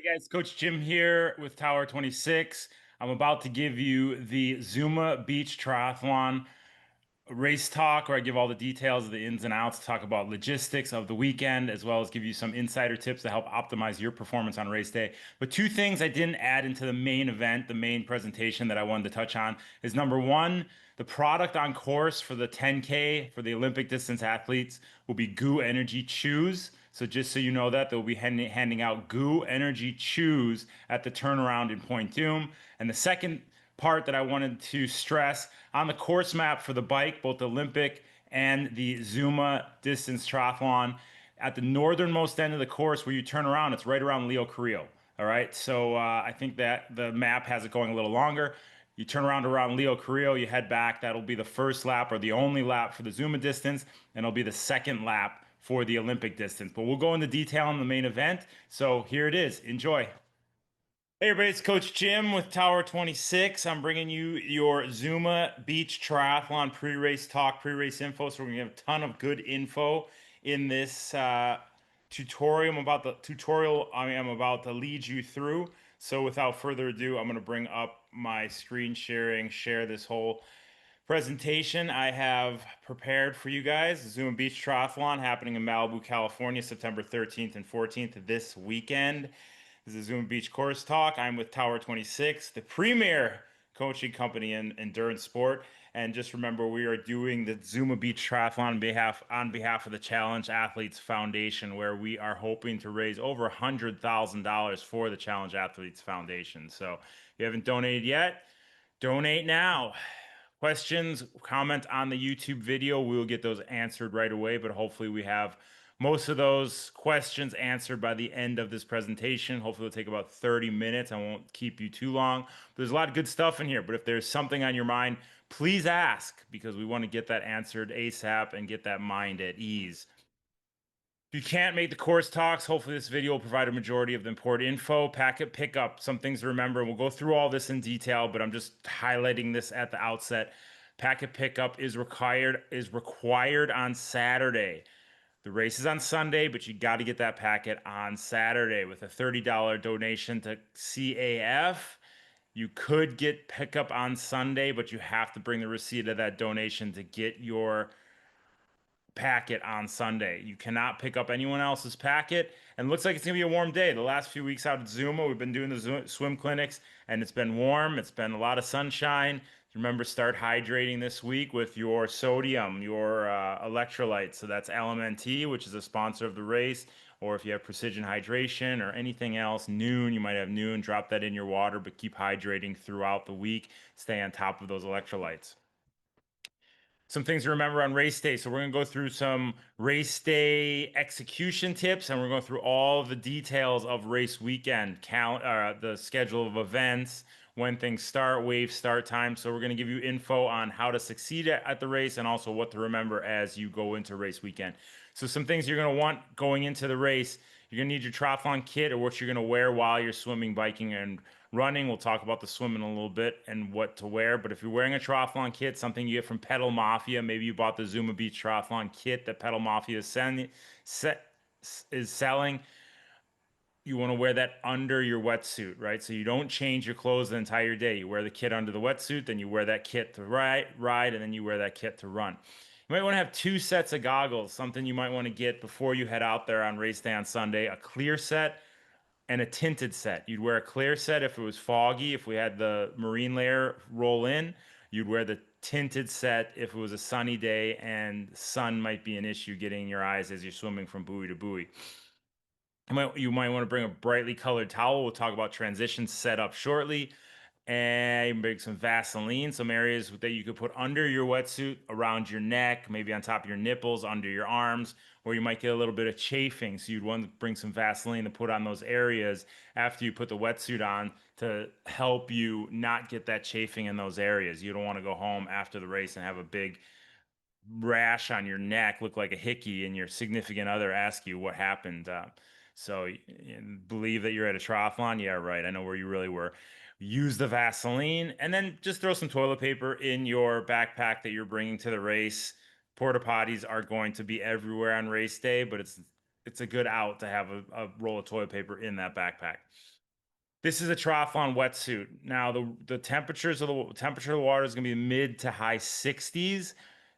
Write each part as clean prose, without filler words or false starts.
Hey guys, Coach Jim here with Tower 26. I'm about to give you the Zuma Beach Triathlon race talk where I give all the details of the ins and outs, talk about logistics of the weekend, as well as give you some insider tips to help optimize your performance on race day. But two things I didn't add into the main event, the main presentation that I wanted to touch on is number one, the product on course for the 10K for the Olympic distance athletes will be Goo Energy Chews. So just so you know that, they'll be handing out Goo Energy Chews at the turnaround in Point Doom. And the second part that I wanted to stress on the course map for the bike, both the Olympic and the Zuma Distance Triathlon, at the northernmost end of the course where you turn around, it's right around Leo Carrillo. All right, so I think that the map has it going a little longer. You turn around Leo Carrillo, you head back. That'll be the first lap or the only lap for the Zuma distance, and it'll be the second lap for the Olympic distance. But we'll go into detail in the main event. So here it is. Enjoy. Hey everybody, it's Coach Jim with Tower 26. I'm bringing you your Zuma Beach Triathlon pre-race talk, pre-race info. So we're gonna have a ton of good info in this tutorial. I'm about to lead you through. So without further ado, I'm gonna bring up my screen sharing, share this whole presentation I have prepared for you guys. The Zuma Beach Triathlon happening in Malibu, California, September 13th and 14th this weekend. This is Zuma Beach Course Talk. I'm with Tower 26, the premier coaching company in endurance sport. And just remember, we are doing the Zuma Beach Triathlon on behalf of the Challenge Athletes Foundation, where we are hoping to raise over $100,000 for the Challenge Athletes Foundation. So if you haven't donated yet, donate now. Questions, comment on the YouTube video. We will get those answered right away, but hopefully we have most of those questions answered by the end of this presentation. Hopefully it'll take about 30 minutes. I won't keep you too long. There's a lot of good stuff in here, but if there's something on your mind, please ask because we want to get that answered ASAP and get that mind at ease. If you can't make the course talks, hopefully this video will provide a majority of the important info. Packet pickup, some things to remember. We'll go through all this in detail, but I'm just highlighting this at the outset. Packet pickup is required on Saturday. The race is on Sunday, but you got to get that packet on Saturday with a $30 donation to CAF. You could get pickup on Sunday, but you have to bring the receipt of that donation to get your packet on Sunday. You cannot pick up anyone else's packet. And it looks like it's going to be a warm day. The last few weeks out at Zuma, we've been doing the swim clinics, and it's been warm. It's been a lot of sunshine. Remember, start hydrating this week with your sodium, your electrolytes. So that's LMNT, which is a sponsor of the race. Or if you have Precision Hydration or anything else, Noon, you might have Noon. Drop that in your water, but keep hydrating throughout the week. Stay on top of those electrolytes. Some things to remember on race day. So we're going to go through some race day execution tips, and we're going through all the details of race weekend, the schedule of events, when things start, wave start time. So we're going to give you info on how to succeed at the race and also what to remember as you go into race weekend. So some things you're going to want going into the race. You're going to need your triathlon kit or what you're going to wear while you're swimming, biking, and running. We'll talk about the swimming a little bit and what to wear. But if you're wearing a triathlon kit, something you get from Pedal Mafia, maybe you bought the Zuma Beach Triathlon kit that Pedal Mafia is selling. You want to wear that under your wetsuit, right? So you don't change your clothes the entire day. You wear the kit under the wetsuit, then you wear that kit to ride, and then you wear that kit to run. You might want to have two sets of goggles, something you might want to get before you head out there on race day on Sunday, a clear set and a tinted set. You'd wear a clear set if it was foggy, if we had the marine layer roll in. You'd wear the tinted set if it was a sunny day and sun might be an issue getting in your eyes as you're swimming from buoy to buoy. You might want to bring a brightly colored towel. We'll talk about transition setup shortly. And you can bring some Vaseline, some areas that you could put under your wetsuit, around your neck, maybe on top of your nipples, under your arms, or you might get a little bit of chafing. So you'd want to bring some Vaseline to put on those areas after you put the wetsuit on to help you not get that chafing in those areas. You don't want to go home after the race and have a big rash on your neck, look like a hickey, and your significant other ask you what happened. So believe that you're at a triathlon. Yeah, right. I know where you really were. Use the Vaseline and then just throw some toilet paper in your backpack that you're bringing to the race. Porta potties are going to be everywhere on race day, but it's a good out to have a roll of toilet paper in that backpack. This is a triathlon wetsuit. Now the temperature of the water is going to be mid to high 60s.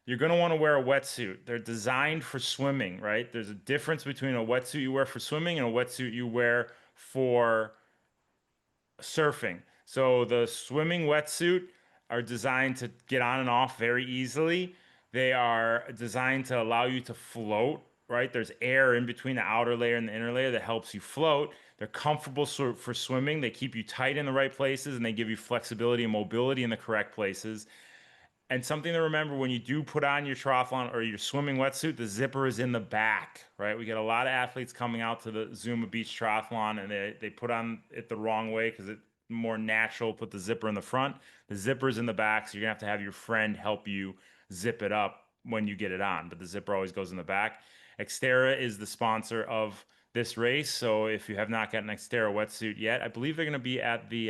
You're going to want to wear a wetsuit. They're designed for swimming, right? There's a difference between a wetsuit you wear for swimming and a wetsuit you wear for surfing. So the swimming wetsuit are designed to get on and off very easily. They are designed to allow you to float, right? There's air in between the outer layer and the inner layer that helps you float. They're comfortable for swimming. They keep you tight in the right places and they give you flexibility and mobility in the correct places. And something to remember when you do put on your triathlon or your swimming wetsuit, the zipper is in the back, right? We get a lot of athletes coming out to the Zuma Beach Triathlon and they put on it the wrong way because it's more natural, put the zipper in the front. The zipper's in the back, so you're gonna have your friend help you zip it up when you get it on, but the zipper always goes in the back. Xterra is the sponsor of this race, so if you have not gotten an Xterra wetsuit yet, I believe they're gonna be at the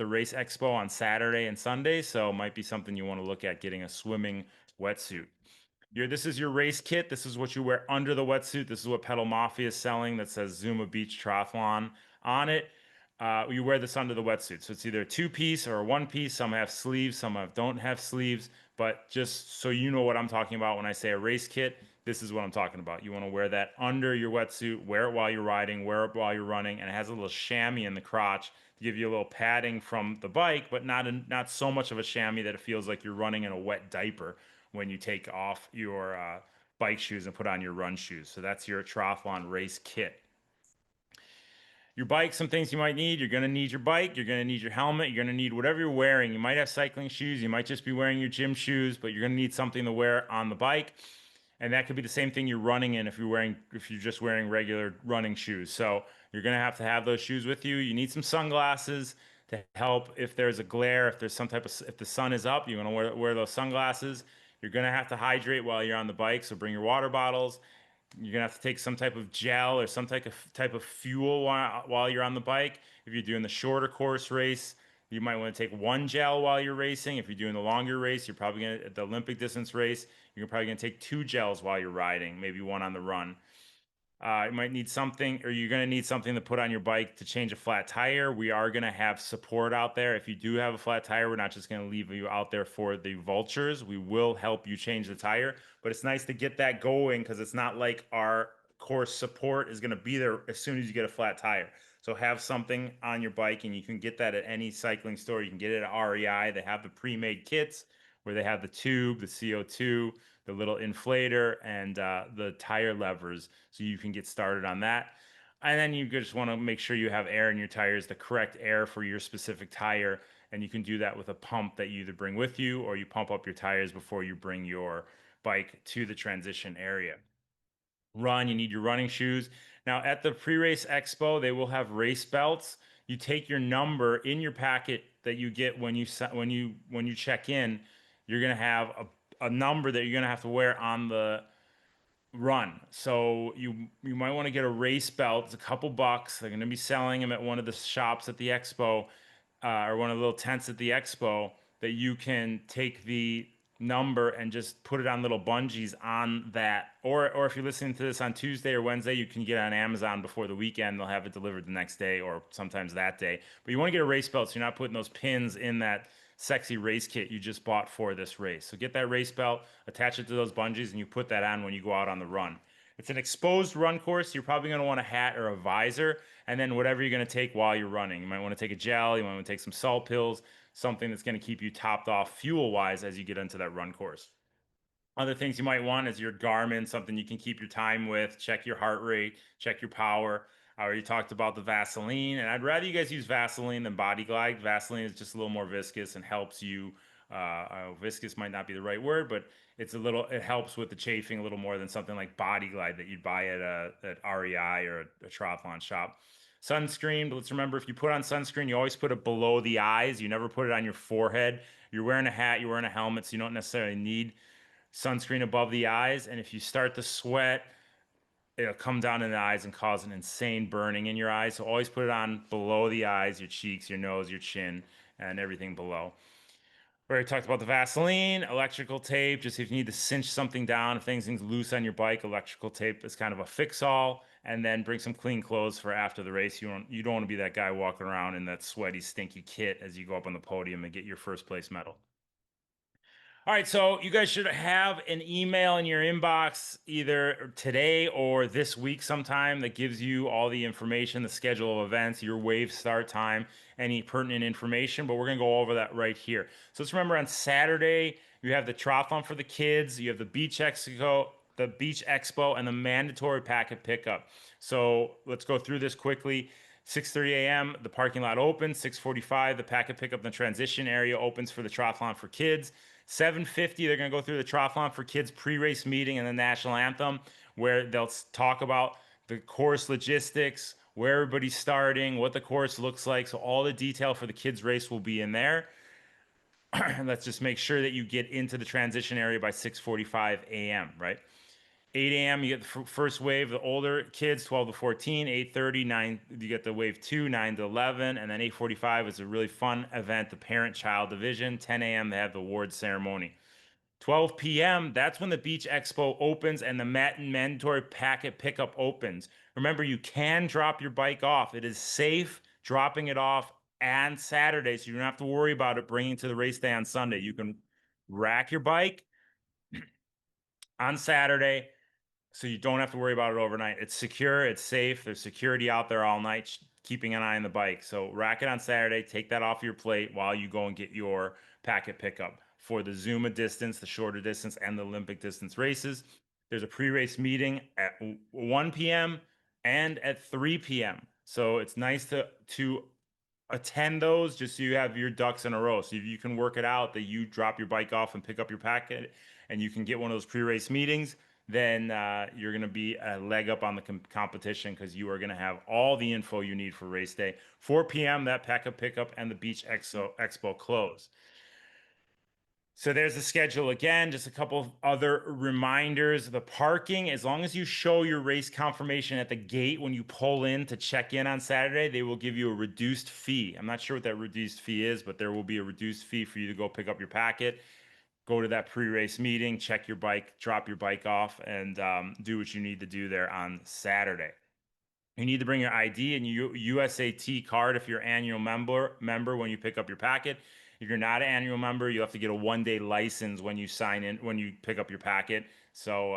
race expo on Saturday and Sunday, so it might be something you want to look at getting a swimming wetsuit. This is your race kit. This is what you wear under the wetsuit. This is what Pedal Mafia is selling that says Zuma Beach Triathlon on it. You wear this under the wetsuit. So it's either a two-piece or a one-piece. Some have sleeves, don't have sleeves. But just so you know what I'm talking about when I say a race kit, this is what I'm talking about. You want to wear that under your wetsuit, wear it while you're riding, wear it while you're running, and it has a little chamois in the crotch to give you a little padding from the bike, but not so much of a chamois that it feels like you're running in a wet diaper when you take off your bike shoes and put on your run shoes. So that's your triathlon race kit. Your bike, some things you might need. You're going to need your bike. You're going to need your helmet. You're going to need whatever you're wearing. You might have cycling shoes. You might just be wearing your gym shoes, but you're going to need something to wear on the bike. And that could be the same thing you're running in if you're just wearing regular running shoes. So you're going to have those shoes with you. You need some sunglasses to help if there's a glare, if there's if the sun is up, you're going to wear those sunglasses. You're going to have to hydrate while you're on the bike. So bring your water bottles. You're gonna have to take some type of gel or some type of fuel while you're on the bike. If you're doing the shorter course race, you might want to take one gel while you're racing. If you're doing the longer race, you're probably gonna at the Olympic distance race, you're probably gonna take two gels while you're riding, maybe one on the run. You might need something, or you're going to need something to put on your bike to change a flat tire. We are going to have support out there. If you do have a flat tire, we're not just going to leave you out there for the vultures. We will help you change the tire, but it's nice to get that going because it's not like our course support is going to be there as soon as you get a flat tire. So have something on your bike, and you can get that at any cycling store. You can get it at REI. They have the pre-made kits where they have the tube, the CO2, the little inflator, and the tire levers, so you can get started on that. And then you just want to make sure you have air in your tires, the correct air for your specific tire. And you can do that with a pump that you either bring with you or you pump up your tires before you bring your bike to the transition area. You need your running shoes. Now, at the pre-race expo, they will have race belts. You take your number in your packet that you get when you check in. You're gonna have a number that you're gonna have to wear on the run. So you might want to get a race belt. It's a couple bucks. They're going to be selling them at one of the shops at the expo, or one of the little tents at the expo, that you can take the number and just put it on little bungees on that. Or if you're listening to this on Tuesday or Wednesday, you can get it on Amazon before the weekend. They'll have it delivered the next day or sometimes that day. But you want to get a race belt so you're not putting those pins in that sexy race kit you just bought for this race. So get that race belt, attach it to those bungees, and you put that on when you go out on the run. It's an exposed run course. You're probably going to want a hat or a visor, and then whatever you're going to take while you're running. You might want to take a gel, you might want to take some salt pills, something that's going to keep you topped off fuel wise as you get into that run course. Other things you might want is your Garmin, something you can keep your time with, check your heart rate, check your power. I already talked about the Vaseline, and I'd rather you guys use Vaseline than Body Glide. Vaseline is just a little more viscous and helps you. Viscous might not be the right word, but it helps with the chafing a little more than something like Body Glide that you'd buy at REI or a triathlon shop. Sunscreen, but let's remember, if you put on sunscreen, you always put it below the eyes. You never put it on your forehead. You're wearing a hat, you're wearing a helmet, so you don't necessarily need sunscreen above the eyes. And if you start to sweat, it'll come down in the eyes and cause an insane burning in your eyes. So always put it on below the eyes, your cheeks, your nose, your chin, and everything below. We already talked about the Vaseline, electrical tape, just if you need to cinch something down, if things loose on your bike, electrical tape is kind of a fix-all. And then bring some clean clothes for after the race. You don't want to be that guy walking around in that sweaty, stinky kit as you go up on the podium and get your first place medal. All right, so you guys should have an email in your inbox either today or this week sometime that gives you all the information, the schedule of events, your wave start time, any pertinent information. But we're going to go over that right here. So let's remember on Saturday, you have the triathlon for the kids, you have the Beach Expo, and the mandatory packet pickup. So let's go through this quickly. 6:30 a.m. the parking lot opens. 6:45 the packet pickup in the transition area opens for the triathlon for kids. 7:50 they're going to go through the triathlon for kids pre-race meeting and the national anthem where they'll talk about the course logistics, where everybody's starting, what the course looks like. So all the detail for the kids race will be in there. Let's just make sure that you get into the transition area by 6:45 a.m., right? 8 a.m. you get the first wave, the older kids, 12 to 14. 8:30, 9 you get the wave 2, 9 to 11, and then 8:45 is a really fun event, the parent-child division. 10 a.m. they have the award ceremony. 12 p.m. that's when the Beach Expo opens and the mandatory packet pickup opens. Remember, you can drop your bike off. It is safe dropping it off on Saturday, so you don't have to worry about it bringing to the race day on Sunday. You can rack your bike on Saturday, so you don't have to worry about it overnight. It's secure, it's safe. There's security out there all night keeping an eye on the bike. So rack it on Saturday, take that off your plate while you go and get your packet pickup for the Zuma distance, the shorter distance, and the Olympic distance races. There's a pre-race meeting at 1 p.m. and at 3 p.m. So it's nice to attend those just so you have your ducks in a row. So if you can work it out that you drop your bike off and pick up your packet and you can get one of those pre-race meetings, then you're going to be a leg up on the competition because you are going to have all the info you need for race day. 4 p.m. that packet pickup and the Beach Expo close. So there's the schedule again. Just a couple of other reminders. The parking, as long as you show your race confirmation at the gate when you pull in to check in on Saturday, they will give you a reduced fee. I'm not sure what that reduced fee is, but there will be a reduced fee for you to go pick up your packet, go to that pre-race meeting, check your bike, drop your bike off, and do what you need to do there on Saturday. You need to bring your ID and your USAT card if you're an annual member when you pick up your packet. If you're not an annual member, you have to get a 1-day license when you sign in when you pick up your packet. So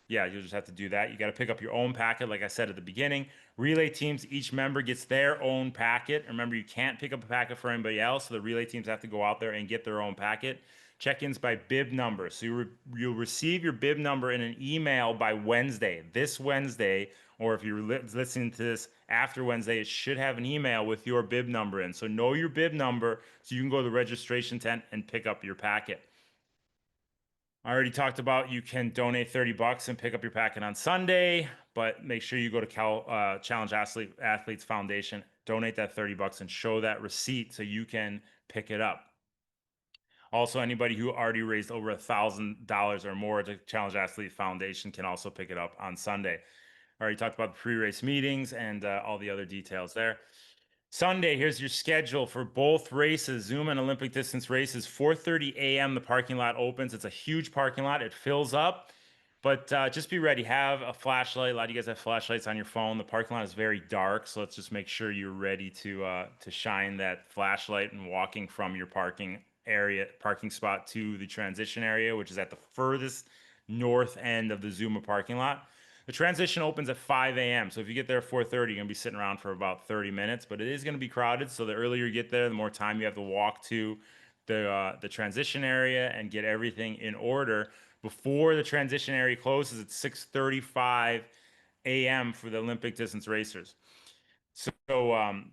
yeah, you'll just have to do that. You got to pick up your own packet, like I said at the beginning. Relay teams, each member gets their own packet. Remember, you can't pick up a packet for anybody else, so the relay teams have to go out there and get their own packet. Check-ins by bib number. So you'll receive your bib number in an email by Wednesday, this Wednesday, or if you're listening to this after Wednesday, it should have an email with your bib number in. So know your bib number so you can go to the registration tent and pick up your packet. I already talked about you can donate $30 and pick up your packet on Sunday, but make sure you go to Challenge Athletes Foundation, donate that $30 and show that receipt so you can pick it up. Also, anybody who already raised over $1,000 or more to Challenge Athlete Foundation can also pick it up on Sunday. I already talked about the pre-race meetings and all the other details there. Sunday, here's your schedule for both races, Zuma and Olympic distance races. 4:30 a.m. the parking lot opens. It's a huge parking lot. It fills up, but just be ready. Have a flashlight. A lot of you guys have flashlights on your phone. The parking lot is very dark, so let's just make sure you're ready to shine that flashlight and walking from your parking spot to the transition area, which is at the furthest north end of the Zuma parking lot. The transition opens at 5 a.m. So if you get there at 4:30, you're going to be sitting around for about 30 minutes, but it is going to be crowded. So the earlier you get there, the more time you have to walk to the transition area and get everything in order before the transition area closes at 6:35 a.m. for the Olympic distance racers. So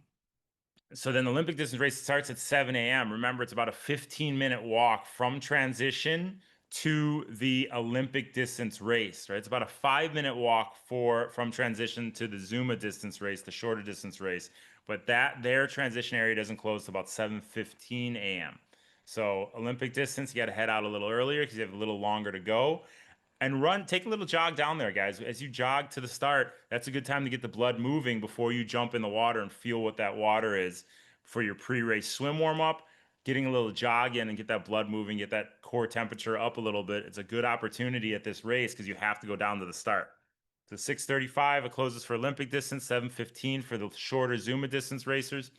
then the Olympic distance race starts at 7 a.m. Remember, it's about a 15-minute walk from transition to the Olympic distance race, right? It's about a 5-minute walk from transition to the Zuma distance race, the shorter distance race. But their transition area doesn't close till about 7:15 a.m. So Olympic distance, you got to head out a little earlier because you have a little longer to go and take a little jog down there, guys. As you jog to the start, that's a good time to get the blood moving before you jump in the water and feel what that water is for your pre-race swim warm-up. getting a little jog in and get that blood moving, get that core temperature up a little bit. It's a good opportunity at this race because you have to go down to the start. So 6:35, it closes for Olympic distance, 7:15 for the shorter Zuma distance racers.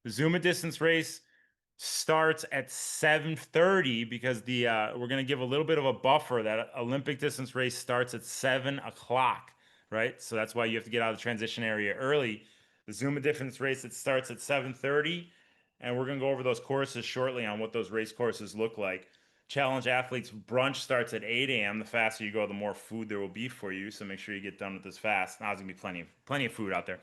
The Zuma distance race starts at 7:30 because the we're going to give a little bit of a buffer. That Olympic distance race starts at 7 o'clock, right? So that's why you have to get out of the transition area early. The Zuma distance race, it starts at 7:30, and we're going to go over those courses shortly on what those race courses look like. Challenge athletes brunch starts at 8 a.m. The faster you go, the more food there will be for you. So make sure you get done with this fast. Now there's gonna be plenty of food out there.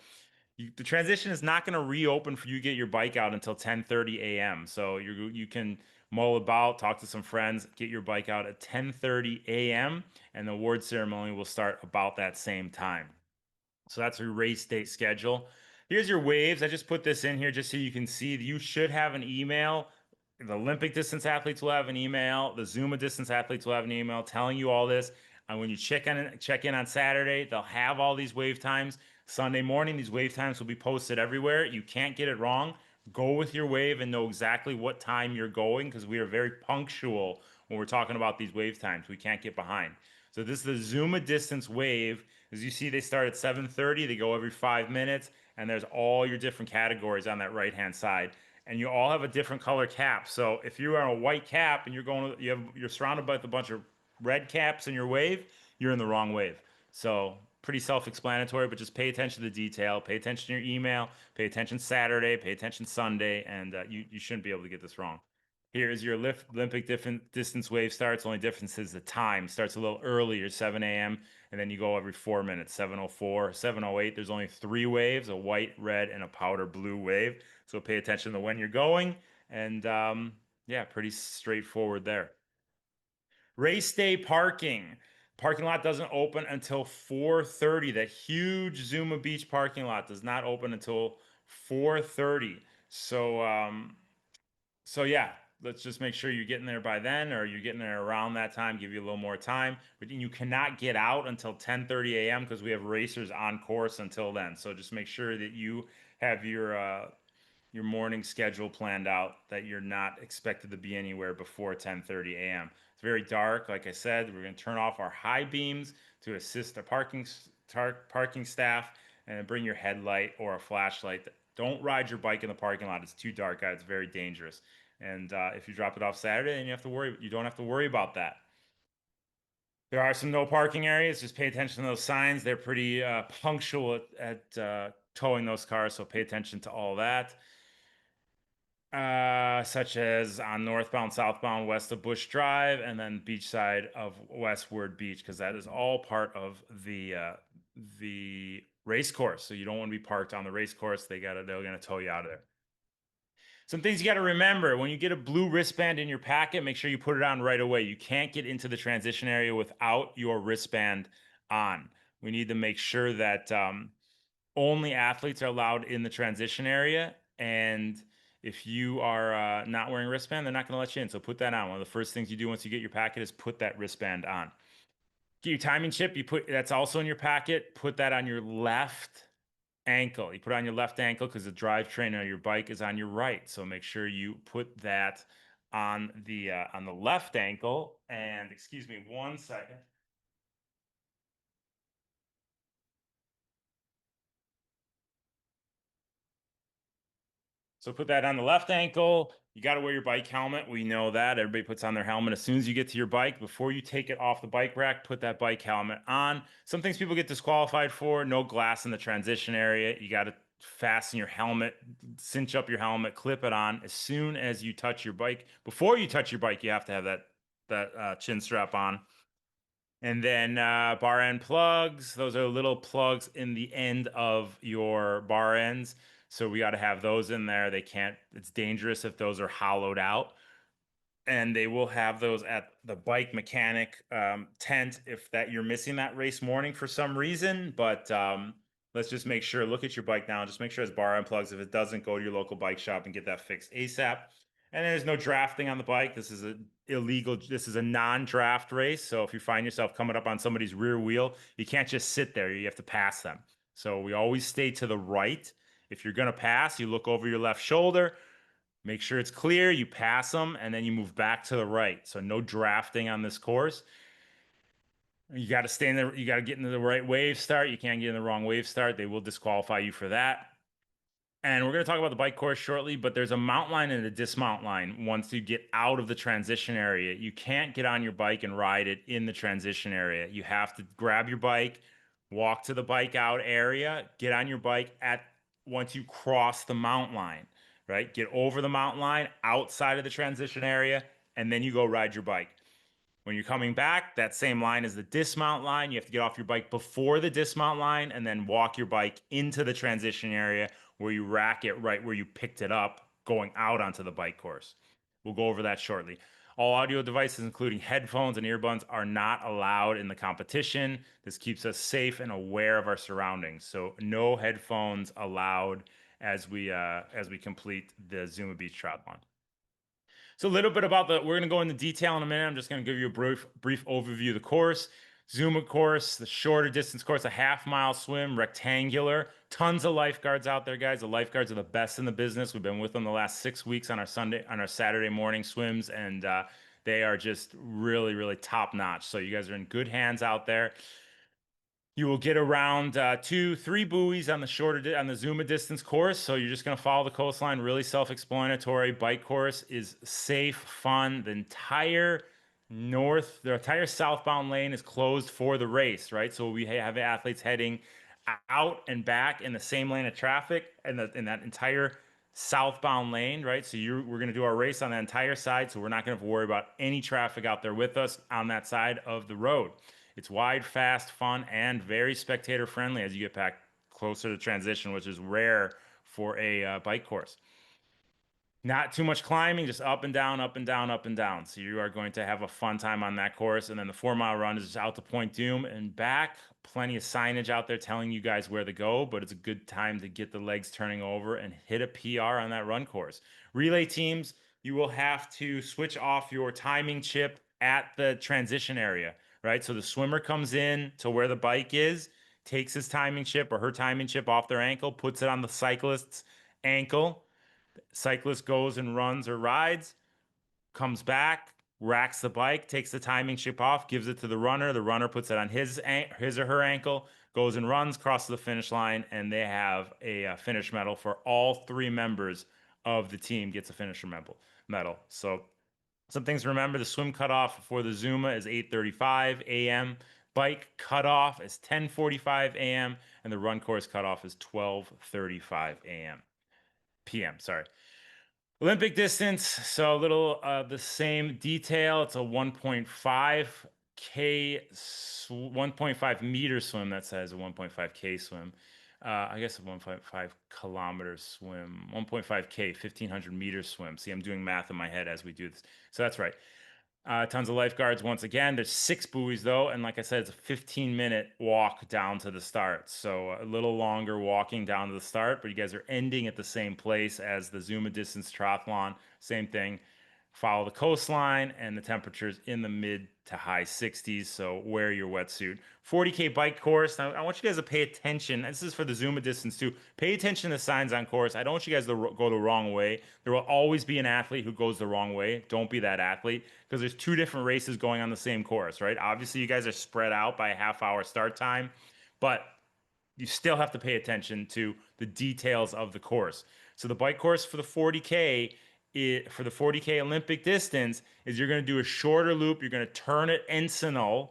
The transition is not going to reopen for you to get your bike out until 10:30 a.m. So you can mull about, talk to some friends, get your bike out at 10:30 a.m. and the award ceremony will start about that same time. So that's your race date schedule. Here's your waves. I just put this in here just so you can see. You should have an email. The Olympic distance athletes will have an email. The Zuma distance athletes will have an email telling you all this. And when you check in on Saturday, they'll have all these wave times. Sunday morning, these wave times will be posted everywhere. You can't get it wrong. Go with your wave and know exactly what time you're going because we are very punctual when we're talking about these wave times. We can't get behind. So this is the Zuma distance wave. As you see, they start at 7:30. They go every 5 minutes, and there's all your different categories on that right-hand side. And you all have a different color cap. So if you're on a white cap and you're surrounded by a bunch of red caps in your wave, you're in the wrong wave. So pretty self-explanatory, but just pay attention to the detail. Pay attention to your email. Pay attention Saturday. Pay attention Sunday, and you shouldn't be able to get this wrong. Here is your Olympic distance wave starts. Only difference is the time. Starts a little earlier, 7 a.m., and then you go every 4 minutes, 7:04, 7:08. There's only three waves, a white, red, and a powder blue wave. So pay attention to when you're going. And yeah, pretty straightforward there. Race day parking. Parking lot doesn't open until 4:30. That huge Zuma Beach parking lot does not open until 4:30. So yeah, let's just make sure you're getting there by then, or you're getting there around that time. Give you a little more time, but you cannot get out until 10:30 a.m. because we have racers on course until then. So just make sure that you have your morning schedule planned out. That you're not expected to be anywhere before 10:30 a.m. It's very dark. Like I said, we're going to turn off our high beams to assist the parking staff, and then bring your headlight or a flashlight. Don't ride your bike in the parking lot. It's too dark out. It's very dangerous. And if you drop it off Saturday, then you don't have to worry about that. There are some no parking areas. Just pay attention to those signs. They're pretty punctual at towing those cars, so pay attention to all that. Such as on northbound, southbound, west of Bush Drive, and then beach side of Westward Beach, because that is all part of the race course. So you don't want to be parked on the race course. They're gonna tow you out of there. Some things you got to remember when you get a blue wristband in your packet, make sure you put it on right away. You can't get into the transition area without your wristband on. We need to make sure that only athletes are allowed in the transition area. And if you are not wearing a wristband, they're not going to let you in. So put that on. One of the first things you do once you get your packet is put that wristband on. Get your timing chip. That's also in your packet. Put that on your left ankle. You put it on your left ankle because the drivetrain on your bike is on your right. So make sure you put that on the left ankle. And excuse me 1 second. So put that on the left ankle. You got to wear your bike helmet. We know that. Everybody puts on their helmet as soon as you get to your bike. Before you take it off the bike rack, put that bike helmet on. Some things people get disqualified for: no glass in the transition area. You got to fasten your helmet, cinch up your helmet, clip it on as soon as you touch your bike. Before you touch your bike, you have to have that chin strap on. And then bar end plugs. Those are little plugs in the end of your bar ends. So we got to have those in there. It's dangerous if those are hollowed out. And they will have those at the bike mechanic tent if that you're missing that race morning for some reason. But let's just make sure, look at your bike now, just make sure it's bar end plugs. If it doesn't, go to your local bike shop and get that fixed ASAP. And there's no drafting on the bike. This is a non-draft race. So if you find yourself coming up on somebody's rear wheel, you can't just sit there. You have to pass them. So we always stay to the right. If you're going to pass, you look over your left shoulder, Make sure it's clear, you pass them, and then you move back to the right. So no drafting on this course. You got to stay in you got to get into the right wave start. You can't get in the wrong wave start. They will disqualify you for that. And we're going to talk about the bike course shortly, but there's a mount line and a dismount line once you get out of the transition area. You can't get on your bike and ride it in the transition area. You have to grab your bike, walk to the bike out area, get on your bike at once you cross the mount line, right? Get over the mount line outside of the transition area, and then you go ride your bike. When you're coming back, that same line is the dismount line. You have to get off your bike before the dismount line and then walk your bike into the transition area where you rack it right where you picked it up going out onto the bike course. We'll go over that shortly. All audio devices, including headphones and earbuds, are not allowed in the competition. This keeps us safe and aware of our surroundings. So no headphones allowed as we complete the Zuma Beach Triathlon. So a little bit about we're going to go into detail in a minute. I'm just going to give you a brief overview of the course. Zuma course, the shorter distance course, a half-mile swim, rectangular. Tons of lifeguards out there, guys. The lifeguards are the best in the business. We've been with them the last 6 weeks on our Saturday morning swims, and they are just really, really top notch. So you guys are in good hands out there. You will get around 3 buoys on on the Zuma distance course. So you're just going to follow the coastline. Really self-explanatory. Bike course is safe, fun. The entire southbound lane is closed for the race, right? So we have athletes heading out and back in the same lane of traffic and in that entire southbound lane, right? So we're going to do our race on that entire side. So we're not going to have to worry about any traffic out there with us on that side of the road. It's wide, fast, fun, and very spectator friendly as you get back closer to transition, which is rare for a bike course. Not too much climbing, just up and down, up and down, up and down. So you are going to have a fun time on that course. And then the 4 mile run is just out to Point Doom and back. Plenty of signage out there telling you guys where to go, but it's a good time to get the legs turning over and hit a PR on that run course. Relay teams, you will have to switch off your timing chip at the transition area, right? So the swimmer comes in to where the bike is, takes his timing chip or her timing chip off their ankle, puts it on the cyclist's ankle. Cyclist goes and runs or rides, comes back, racks the bike, takes the timing chip off, gives it to the runner. The runner puts it on his or her ankle, goes and runs, crosses the finish line, and they have a finish medal for all 3 members of the team gets a finisher medal. So some things to remember: the swim cutoff for the Zuma is 8:35 a.m. Bike cutoff is 10:45 a.m. and the run course cutoff is 12:35 a.m. p.m. Sorry. Olympic distance, so a little the same detail. It's a 1.5 meter swim. That says a 1.5K swim. I guess a 1.5 kilometer swim, 1.5K, 1,500 meter swim. See, I'm doing math in my head as we do this. So that's right. Tons of lifeguards once again. There's 6 buoys though, and like I said, it's a 15-minute walk down to the start. So a little longer walking down to the start, but you guys are ending at the same place as the Zuma Distance Triathlon. Same thing. Follow the coastline, and the temperatures in the mid to high 60s. So wear your wetsuit. 40K bike course. Now I want you guys to pay attention. This is for the Zuma distance too. Pay attention to the signs on course. I don't want you guys to go the wrong way. There will always be an athlete who goes the wrong way. Don't be that athlete because there's 2 different races going on the same course, right? Obviously, you guys are spread out by a half-hour start time, but you still have to pay attention to the details of the course. So the bike course for the 40K for the 40K Olympic distance is you're going to do a shorter loop. You're going to turn at Encinal,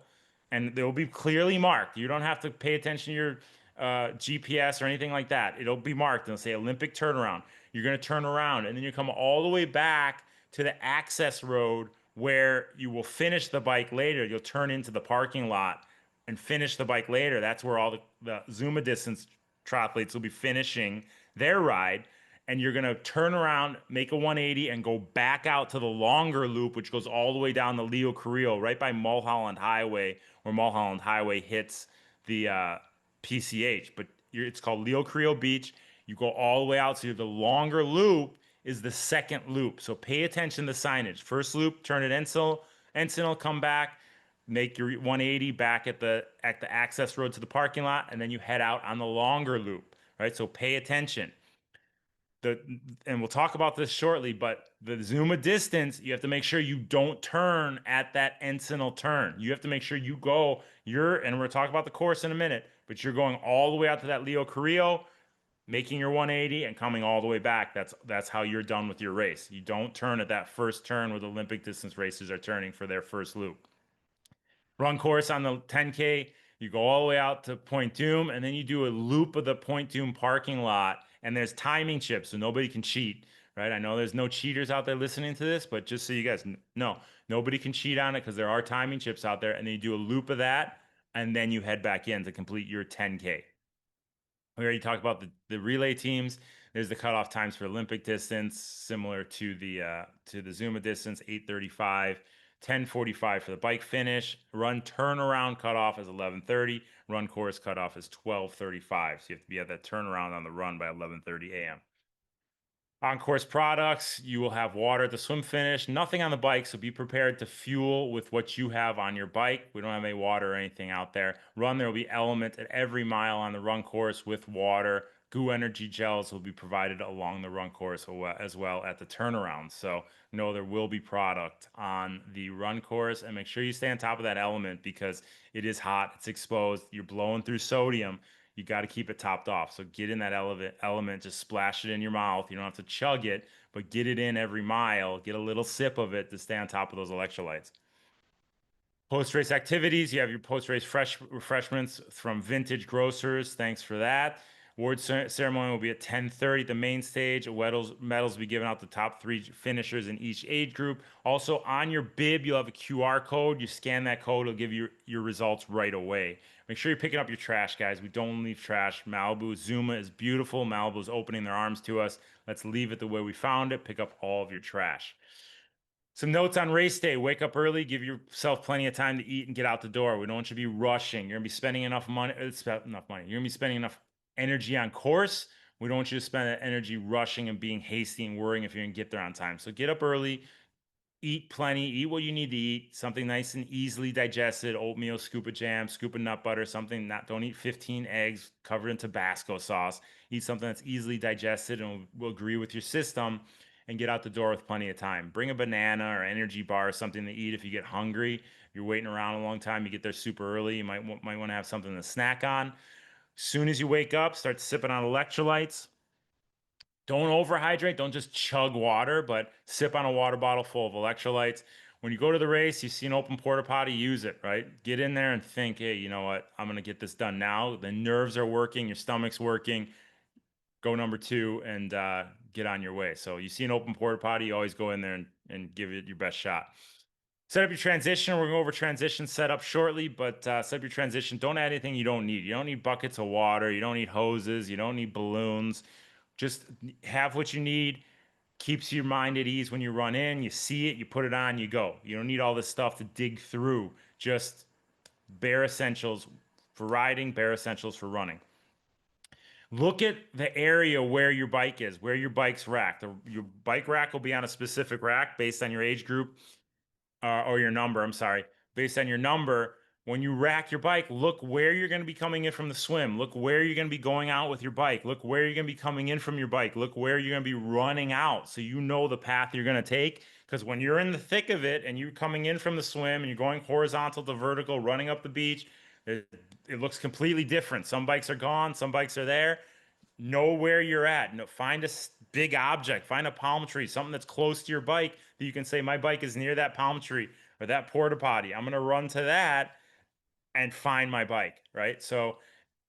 and they will be clearly marked. You don't have to pay attention to your GPS or anything like that. It'll be marked. It'll say Olympic turnaround. You're going to turn around, and then you come all the way back to the access road where you will finish the bike later. You'll turn into the parking lot and finish the bike later. That's where all the Zuma distance triathletes will be finishing their ride. And you're going to turn around, make a 180, and go back out to the longer loop, which goes all the way down the Leo Carrillo, right by Mulholland Highway, where Mulholland Highway hits the PCH. But it's called Leo Carrillo Beach. You go all the way out. So the longer loop is the second loop. So pay attention to the signage. First loop, turn at Encinal, come back, make your 180 back at the access road to the parking lot, and then you head out on the longer loop, right? So pay attention. the and we'll talk about this shortly, but the Zuma distance, you have to make sure you don't turn at that encinal turn. You have to make sure you go, and we're talking about the course in a minute, but you're going all the way out to that Leo Carrillo, making your 180 and coming all the way back. That's how you're done with your race. You don't turn at that first turn where the Olympic distance racers are turning for their first loop. Run course on the 10K, you go all the way out to Point Doom, and then you do a loop of the Point Doom parking lot. And there's timing chips, so nobody can cheat, right? I know there's no cheaters out there listening to this, but just so you guys know, nobody can cheat on it because there are timing chips out there. And then you do a loop of that, and then you head back in to complete your 10K. We already talked about the relay teams. There's the cutoff times for Olympic distance, similar to the Zuma distance, 8:35, 10:45 for the bike finish. Run turnaround cutoff is 11:30. Run course cutoff is 12:35. So you have to be at that turnaround on the run by 11:30 a.m. On course products, you will have water at the swim finish, nothing on the bike, so be prepared to fuel with what you have on your bike. We don't have any water or anything out there. Run, there will be element at every mile on the run course with water. Goo energy gels will be provided along the run course as well at the turnaround. So know there will be product on the run course, and make sure you stay on top of that element because it is hot, it's exposed, you're blowing through sodium. You got to keep it topped off. So get in that element, just splash it in your mouth. You don't have to chug it, but get it in every mile. Get a little sip of it to stay on top of those electrolytes. Post-race activities, you have your post-race refreshments from Vintage Grocers. Thanks for that. Award ceremony will be at 10:30 at the main stage. Medals will be given out to the top 3 finishers in each age group. Also, on your bib, you'll have a QR code. You scan that code, it'll give you your results right away. Make sure you're picking up your trash, guys. We don't leave trash. Malibu Zuma is beautiful. Malibu is opening their arms to us. Let's leave it the way we found it. Pick up all of your trash. Some notes on race day. Wake up early, give yourself plenty of time to eat and get out the door. We don't want you to be rushing. You're gonna be spending enough money. Enough money. You're gonna be spending enough energy on course. We don't want you to spend that energy rushing and being hasty and worrying if you're gonna get there on time. So get up early, eat plenty, eat what you need to eat, something nice and easily digested, oatmeal, scoop of jam, scoop of nut butter, something not, don't eat 15 eggs covered in Tabasco sauce. Eat something that's easily digested and will agree with your system and get out the door with plenty of time. Bring a banana or energy bar or something to eat if you get hungry. If you're waiting around a long time, you get there super early, you might want to have something to snack on. Soon as you wake up, start sipping on electrolytes. Don't overhydrate. Don't just chug water, but sip on a water bottle full of electrolytes. When you go to the race, you see an open porta potty, use it, right? Get in there and think, hey, you know what? I'm going to get this done now. The nerves are working, your stomach's working. Go number 2 and get on your way. So you see an open porta potty, you always go in there and give it your best shot. Set up your transition. We're going to go over transition setup shortly, but set up your transition. Don't add anything you don't need. You don't need buckets of water. You don't need hoses. You don't need balloons. Just have what you need. Keeps your mind at ease when you run in. You see it, you put it on, you go. You don't need all this stuff to dig through. Just bare essentials for riding, bare essentials for running. Look at the area where your bike is, where your bike's racked. Your bike rack will be on a specific rack based on your age group or your number, I'm sorry, based on your number. When you rack your bike, look where you're going to be coming in from the swim. Look where you're going to be going out with your bike. Look where you're going to be coming in from your bike. Look where you're going to be running out so you know the path you're going to take. Because when you're in the thick of it and you're coming in from the swim and you're going horizontal to vertical, running up the beach, it looks completely different. Some bikes are gone, some bikes are there. Know where you're at. No, find a big object, find a palm tree, something that's close to your bike that you can say, my bike is near that palm tree or that porta potty. I'm going to run to that and find my bike, right? So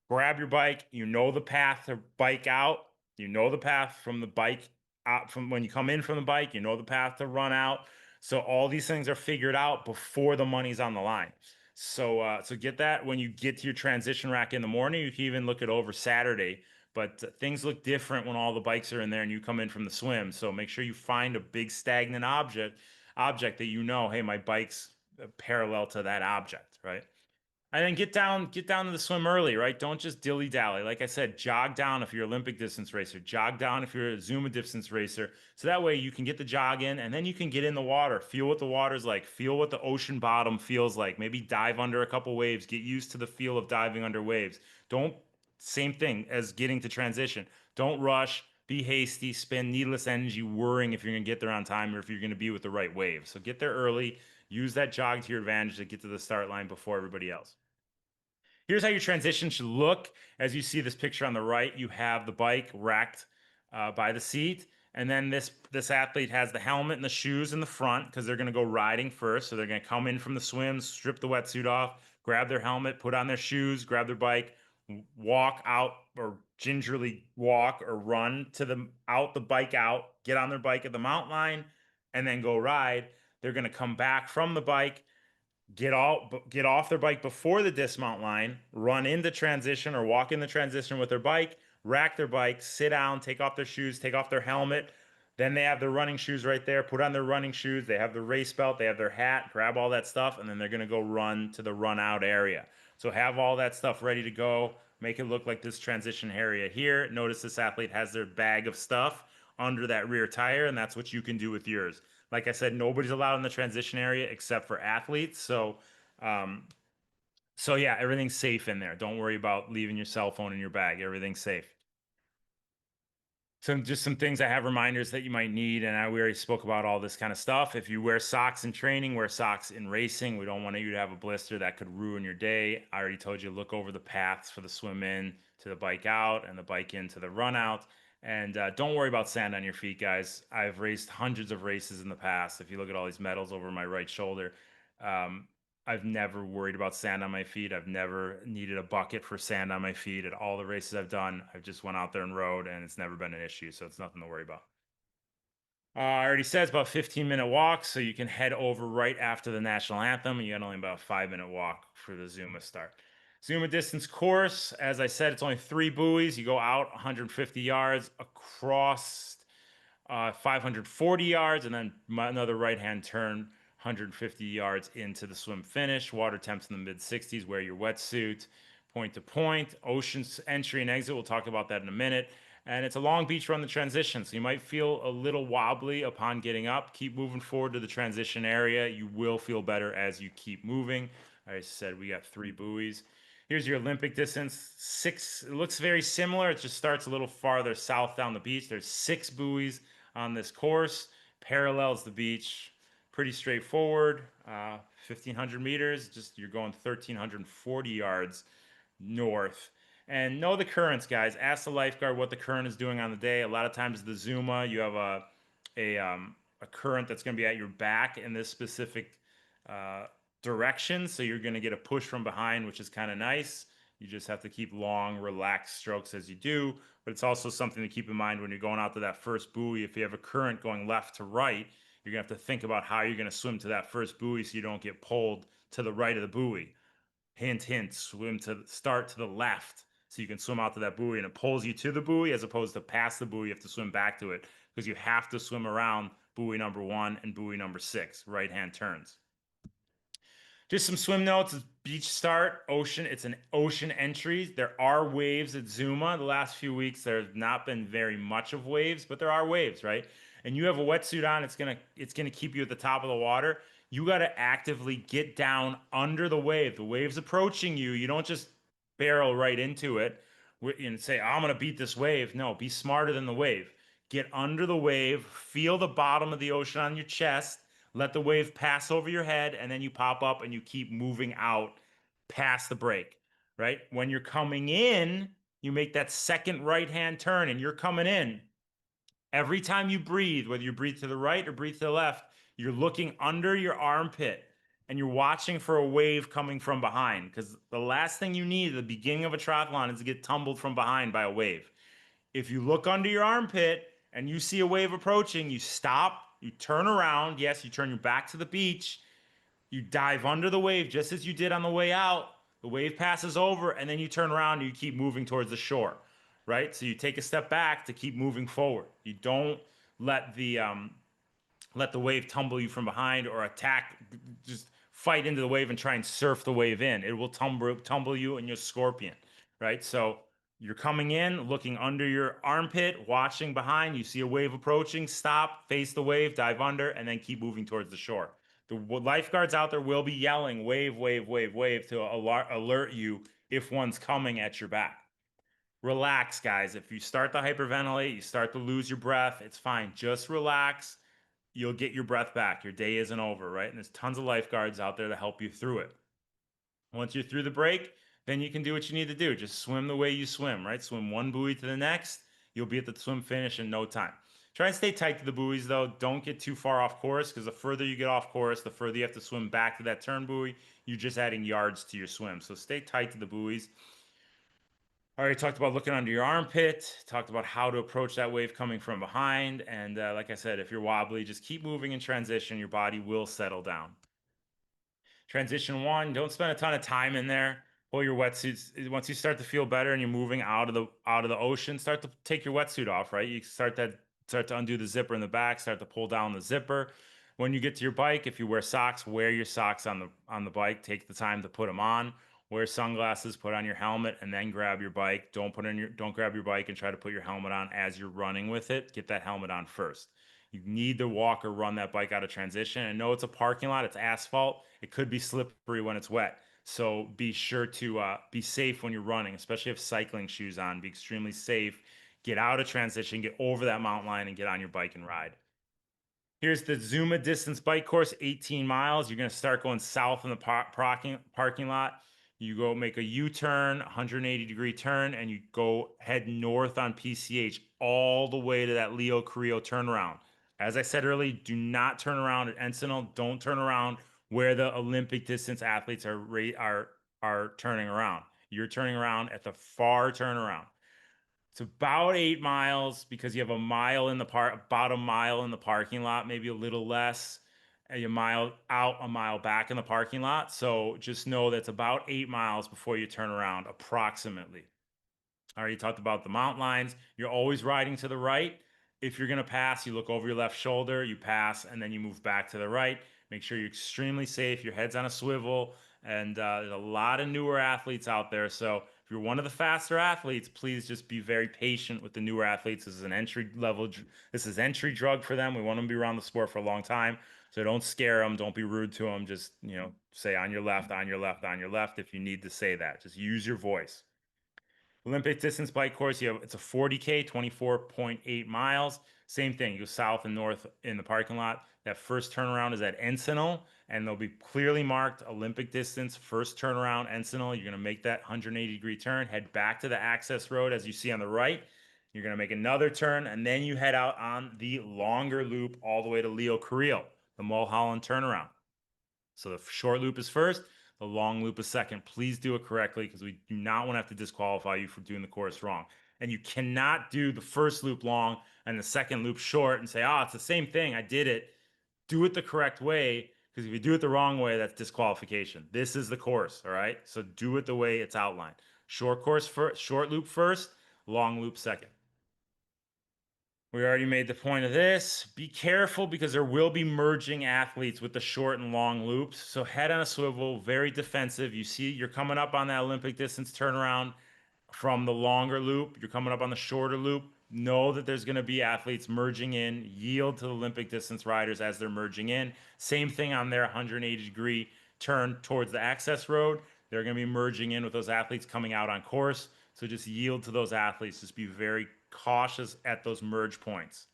grab your bike. You know the path to bike out. You know the path from the bike out from when you come in from the bike. You know the path to run out. So all these things are figured out before the money's on the line. So get that when you get to your transition rack in the morning. You can even look it over Saturday. But things look different when all the bikes are in there and you come in from the swim. So make sure you find a big stagnant object that you know, hey, my bike's parallel to that object, right? And then get down to the swim early, right? Don't just dilly dally. Like I said, jog down if you're an Olympic distance racer, jog down if you're a Zuma distance racer. So that way you can get the jog in and then you can get in the water, feel what the water's like, feel what the ocean bottom feels like. Maybe dive under a couple waves, get used to the feel of diving under waves. Don't, same thing as getting to transition. Don't rush, be hasty, spend needless energy worrying if you're going to get there on time or if you're going to be with the right wave. So get there early, use that jog to your advantage to get to the start line before everybody else. Here's how your transition should look. As you see this picture on the right, you have the bike racked by the seat. And then this athlete has the helmet and the shoes in the front because they're going to go riding first. So they're going to come in from the swim, strip the wetsuit off, grab their helmet, put on their shoes, grab their bike, walk out or gingerly walk or run to the out the bike out, get on their bike at the mountain line, and then go ride. They're going to come back from the bike, get off their bike before the dismount line, run into transition or walk in the transition with their bike, rack their bike, sit down, take off their shoes, take off their helmet. Then they have their running shoes right there. Put on their running shoes. They have their race belt. They have their hat. Grab all that stuff, and then they're gonna go run to the run out area. So have all that stuff ready to go. Make it look like this transition area here. Notice this athlete has their bag of stuff under that rear tire, and that's what you can do with yours. Like I said, nobody's allowed in the transition area except for athletes. Um, so yeah, everything's safe in there. Don't worry about leaving your cell phone in your bag. Everything's safe. Just some things I have reminders that you might need, and we already spoke about all this kind of stuff. If you wear socks in training, wear socks in racing. We don't want you to have a blister that could ruin your day. I already told you, look over the paths for the swim in to the bike out and the bike in to the run out. And don't worry about sand on your feet, guys. I've raced hundreds of races in the past. If you look at all these medals over my right shoulder, um, I've never worried about sand on my feet. I've never needed a bucket for sand on my feet. At all the races I've done, I've just went out there and rode, and it's never been an issue. So it's nothing to worry about. I already said it's about 15-minute walk, so you can head over right after the national anthem. You got only about a 5-minute walk for the Zuma start. Zuma distance course, as I said, it's only 3 buoys. You go out 150 yards across 540 yards, and then another right-hand turn, 150 yards into the swim finish. Water temps in the mid 60s. Wear your wetsuit. Point to point. Ocean's entry and exit. We'll talk about that in a minute. And it's a long beach run, the transition, so you might feel a little wobbly upon getting up. Keep moving forward to the transition area. You will feel better as you keep moving. I said we got 3 buoys. Here's your Olympic distance. Six, it looks very similar. It just starts a little farther south down the beach. There's 6 buoys on this course, parallels the beach. Pretty straightforward. 1,500 meters, just you're going 1,340 yards north. And know the currents, guys. Ask the lifeguard what the current is doing on the day. A lot of times, the Zuma, you have a current that's going to be at your back in this specific uh, direction. So you're going to get a push from behind, which is kind of nice. You just have to keep long, relaxed strokes as you do. But it's also something to keep in mind when you're going out to that first buoy. If you have a current going left to right, you're going to have to think about how you're going to swim to that first buoy so you don't get pulled to the right of the buoy. Hint, hint, swim to start to the left so you can swim out to that buoy and it pulls you to the buoy as opposed to past the buoy. You have to swim back to it because you have to swim around buoy number 1 and buoy number 6, right hand turns. Just some swim notes. Beach start, ocean. It's an ocean entry. There are waves at Zuma. The last few weeks, there's not been very much of waves, but there are waves, right? And you have a wetsuit on. It's gonna keep you at the top of the water. You got to actively get down under the wave. The wave's approaching you. You don't just barrel right into it and say, "I'm gonna beat this wave." No, be smarter than the wave. Get under the wave. Feel the bottom of the ocean on your chest, let the wave pass over your head, and then you pop up and you keep moving out past the break, right? When you're coming in, you make that second right hand turn and you're coming in. Every time you breathe, whether you breathe to the right or breathe to the left, you're looking under your armpit and you're watching for a wave coming from behind because the last thing you need at the beginning of a triathlon is to get tumbled from behind by a wave. If you look under your armpit and you see a wave approaching, you stop, you turn around. Yes, you turn your back to the beach. You dive under the wave just as you did on the way out. The wave passes over, and then you turn around and you keep moving towards the shore, right? So you take a step back to keep moving forward. You don't let the wave tumble you from behind or attack. Just fight into the wave and try and surf the wave in. It will tumble you and your scorpion, right? So you're coming in, looking under your armpit, watching behind. You see a wave approaching, stop, face the wave, dive under, and then keep moving towards the shore. The lifeguards out there will be yelling wave, wave, wave, wave to alert you if one's coming at your back. Relax, guys. If you start to hyperventilate, you start to lose your breath, it's fine. Just relax. You'll get your breath back. Your day isn't over, right? And there's tons of lifeguards out there to help you through it. Once you're through the break, then you can do what you need to do. Just swim the way you swim, right? Swim one buoy to the next. You'll be at the swim finish in no time. Try and stay tight to the buoys, though. Don't get too far off course because the further you get off course, the further you have to swim back to that turn buoy. You're just adding yards to your swim. So stay tight to the buoys. I already talked about looking under your armpit, talked about how to approach that wave coming from behind. And like I said, if you're wobbly, just keep moving in transition. Your body will settle down. Transition one, don't spend a ton of time in there. Pull your wetsuits. Once you start to feel better and you're moving out of the ocean, start to take your wetsuit off, right? You start to undo the zipper in the back, start to pull down the zipper. When you get to your bike, if you wear socks, wear your socks on the bike. Take the time to put them on. Wear sunglasses, put on your helmet, and then grab your bike. Don't grab your bike and try to put your helmet on as you're running with it. Get that helmet on first. You need to walk or run that bike out of transition. And know it's a parking lot, it's asphalt. It could be slippery when it's wet. So be sure to be safe when you're running, especially if cycling shoes on. Be extremely safe. Get out of transition, get over that mountain line, and get on your bike and ride. Here's the Zuma Distance bike course, 18 miles. You're going to start going south in the parking lot. You go make a U-turn, 180-degree turn, and you go head north on PCH all the way to that Leo Carrillo turnaround. As I said earlier, do not turn around at Encinal. Don't turn around where the Olympic distance athletes are turning around. You're turning around at the far turnaround. It's about 8 miles because you have a mile in the about a mile in the parking lot, maybe a little less, and a mile out, a mile back in the parking lot. So just know that's about 8 miles before you turn around, approximately. I already talked about the mountain lines. You're always riding to the right. If you're going to pass, you look over your left shoulder, you pass, and then you move back to the right. Make sure you're extremely safe. Your head's on a swivel. And there's a lot of newer athletes out there. So if you're one of the faster athletes, please just be very patient with the newer athletes. This is an entry level, this is entry drug for them. We want them to be around the sport for a long time. So don't scare them. Don't be rude to them. Just, say on your left, on your left, on your left if you need to say that. Just use your voice. Olympic distance bike course, it's a 40K, 24.8 miles. Same thing, you go south and north in the parking lot. That first turnaround is at Encinal, and they'll be clearly marked Olympic distance, first turnaround, Encinal. You're going to make that 180-degree turn, head back to the access road as you see on the right. You're going to make another turn, and then you head out on the longer loop all the way to Leo Carrillo, the Mulholland turnaround. So the short loop is first, the long loop is second. Please do it correctly because we do not want to have to disqualify you for doing the course wrong. And you cannot do the first loop long and the second loop short and say, oh, it's the same thing. I did it. Do it the correct way because if you do it the wrong way, that's disqualification. This is the course, all right? So do it the way it's outlined. Short course first, short loop first, long loop second. We already made the point of this. Be careful because there will be merging athletes with the short and long loops. So head on a swivel, very defensive. You see, you're coming up on that Olympic distance turnaround from the longer loop. You're coming up on the shorter loop. Know that there's going to be athletes merging in. Yield to the Olympic distance riders as they're merging in. Same thing on their 180-degree turn towards the access road. They're going to be merging in with those athletes coming out on course. So just yield to those athletes. Just be very cautious at those merge points.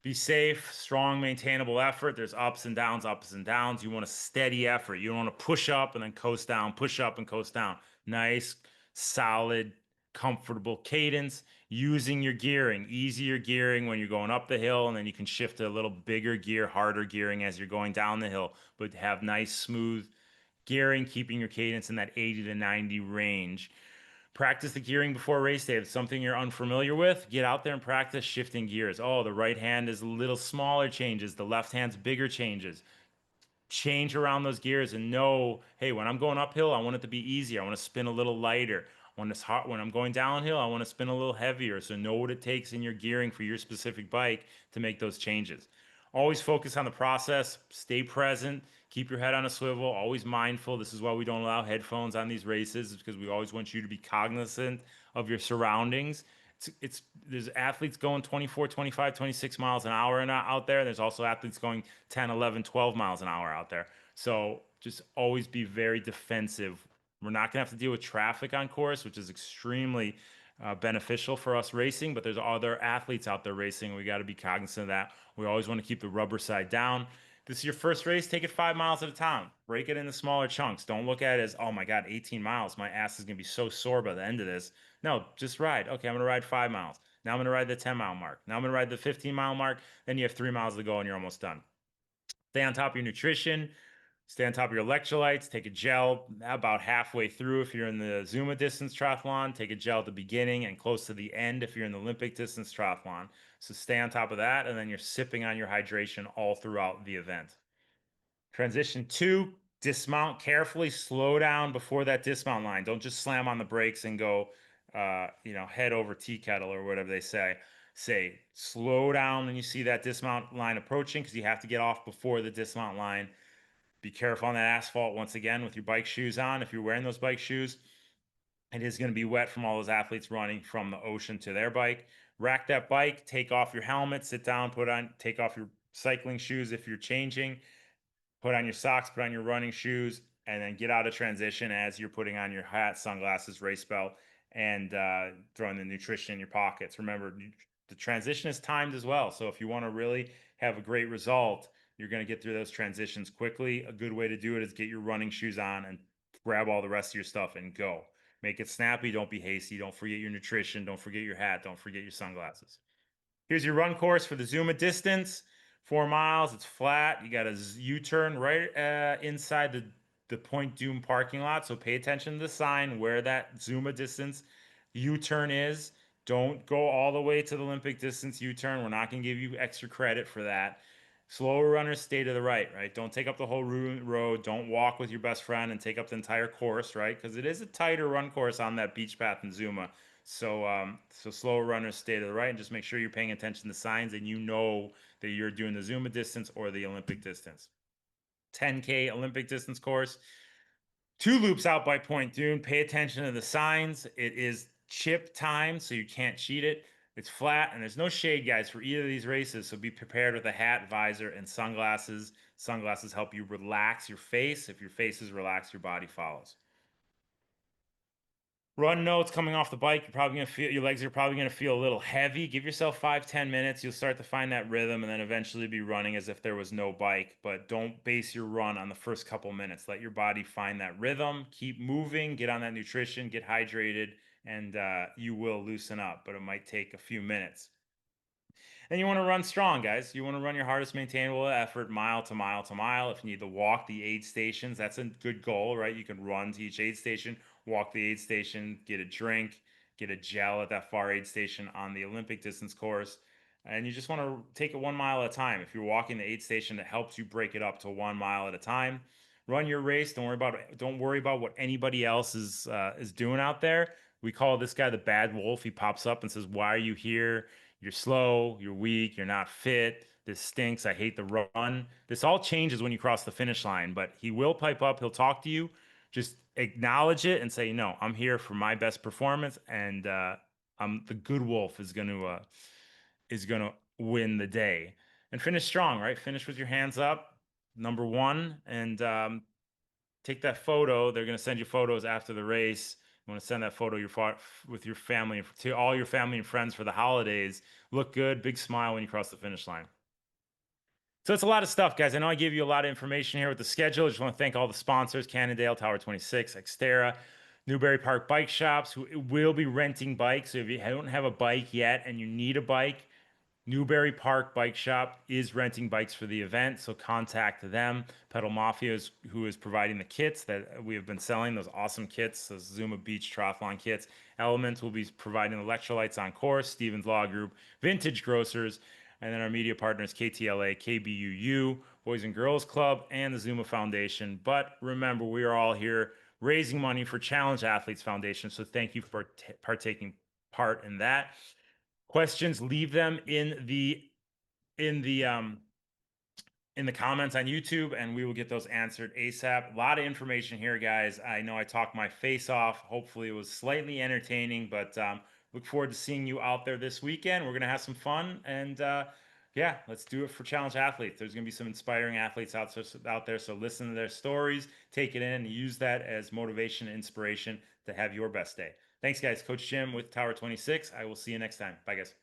Be safe, strong, maintainable effort. There's ups and downs, ups and downs. You want a steady effort. You don't want to push up and then coast down, push up and coast down. Nice, solid, comfortable cadence. Using your gearing, easier gearing when you're going up the hill, and then you can shift to a little bigger gear, harder gearing as you're going down the hill. But have nice, smooth gearing, keeping your cadence in that 80 to 90 range. Practice the gearing before race day. If it's something you're unfamiliar with, get out there and practice shifting gears. Oh, the right hand is a little smaller changes, the left hand's bigger changes. Change around those gears and know, hey, when I'm going uphill, I want it to be easier. I want to spin a little lighter. When I'm going downhill, I want to spin a little heavier. So know what it takes in your gearing for your specific bike to make those changes. Always focus on the process, stay present, keep your head on a swivel, always mindful. This is why we don't allow headphones on these races, because we always want you to be cognizant of your surroundings. There's athletes going 24, 25, 26 miles an hour out there. There's also athletes going 10, 11, 12 miles an hour out there. So just always be very defensive We're not going to have to deal with traffic on course, which is extremely beneficial for us racing. But there's other athletes out there racing. We got to be cognizant of that. We always want to keep the rubber side down. This is your first race. Take it 5 miles at a time. Break it into smaller chunks. Don't look at it as, oh my God, 18 miles. My ass is going to be so sore by the end of this. No, just ride. Okay, I'm going to ride 5 miles. Now I'm going to ride the 10-mile mark. Now I'm going to ride the 15-mile mark. Then you have 3 miles to go and you're almost done. Stay on top of your nutrition. Stay on top of your electrolytes. Take a gel about halfway through if you're in the Zuma Distance Triathlon. Take a gel at the beginning and close to the end if you're in the Olympic Distance Triathlon. So stay on top of that, and then you're sipping on your hydration all throughout the event. Transition two, dismount carefully, slow down before that dismount line. Don't just slam on the brakes and go, head over tea kettle or whatever they say. Say, slow down when you see that dismount line approaching because you have to get off before the dismount line. Be careful on that asphalt once again with your bike shoes on. If you're wearing those bike shoes, it is going to be wet from all those athletes running from the ocean to their bike. Rack that bike, take off your helmet, sit down, take off your cycling shoes if you're changing, put on your socks, put on your running shoes, and then get out of transition as you're putting on your hat, sunglasses, race belt, and throwing the nutrition in your pockets. Remember, the transition is timed as well. So if you want to really have a great result, you're going to get through those transitions quickly. A good way to do it is get your running shoes on and grab all the rest of your stuff and go. Make it snappy. Don't be hasty. Don't forget your nutrition. Don't forget your hat. Don't forget your sunglasses. Here's your run course for the Zuma Distance. 4 miles. It's flat. You got a U-turn right inside the Point Doom parking lot. So pay attention to the sign where that Zuma Distance U-turn is. Don't go all the way to the Olympic Distance U-turn. We're not going to give you extra credit for that. Slower runners stay to the right, right? Don't take up the whole road. Don't walk with your best friend and take up the entire course, right? Because it is a tighter run course on that beach path in Zuma. So slower runners stay to the right and just make sure you're paying attention to signs and you know that you're doing the Zuma distance or the Olympic distance. 10K Olympic distance course. 2 loops out by Point Dune. Pay attention to the signs. It is chip time, so you can't cheat it. It's flat and there's no shade, guys, for either of these races. So be prepared with a hat, visor, and sunglasses. Sunglasses help you relax your face. If your face is relaxed, your body follows. Run notes coming off the bike, you're probably gonna feel your legs are probably gonna feel a little heavy. Give yourself 5-10 minutes. You'll start to find that rhythm and then eventually be running as if there was no bike. But don't base your run on the first couple minutes. Let your body find that rhythm. Keep moving, get on that nutrition, get hydrated, and you will loosen up. But it might take a few minutes. And you want to run strong, guys. You want to run your hardest maintainable effort mile to mile to mile. If you need to walk the aid stations, that's a good goal, right? You can run to each aid station, walk the aid station, get a drink, get a gel at that far aid station on the Olympic distance course. And you just want to take it 1 mile at a time. If you're walking the aid station, it helps you break it up to 1 mile at a time. Run your race. Don't worry about what anybody else is doing out there. We call this guy the bad wolf. He pops up and says, "Why are you here? You're slow, you're weak, you're not fit. This stinks. I hate the run." This all changes when you cross the finish line, but he will pipe up, he'll talk to you. Just acknowledge it and say, "No, I'm here for my best performance, and I'm the good wolf is gonna win the day." And finish strong, right? Finish with your hands up, number one, and take that photo. They're gonna send you photos after the race. You want to send that photo with your family to all your family and friends for the holidays. Look good, big smile when you cross the finish line. So it's a lot of stuff, guys. I know I gave you a lot of information here with the schedule. I just want to thank all the sponsors: Cannondale, Tower 26, Xterra, Newbury Park Bike Shops, who will be renting bikes. So if you don't have a bike yet and you need a bike, Newbury Park Bike Shop is renting bikes for the event, so contact them. Pedal Mafia who is providing the kits that we have been selling, those awesome kits, those Zuma Beach Triathlon kits. Elements will be providing electrolytes on course, Stevens Law Group, Vintage Grocers, and then our media partners KTLA, KBUU, Boys and Girls Club, and the Zuma Foundation. But remember, we are all here raising money for Challenge Athletes Foundation, so thank you for partaking part in that. Questions, leave them in the um in the comments on YouTube and we will get those answered ASAP. A lot of information here, guys. I know I talked my face off. Hopefully it was slightly entertaining, but look forward to seeing you out there this weekend. We're gonna have some fun and Yeah, let's do it for challenge athletes. There's going to be some inspiring athletes out there. So listen to their stories, take it in, and use that as motivation and inspiration to have your best day. Thanks, guys. Coach Jim with Tower 26. I will see you next time. Bye, guys.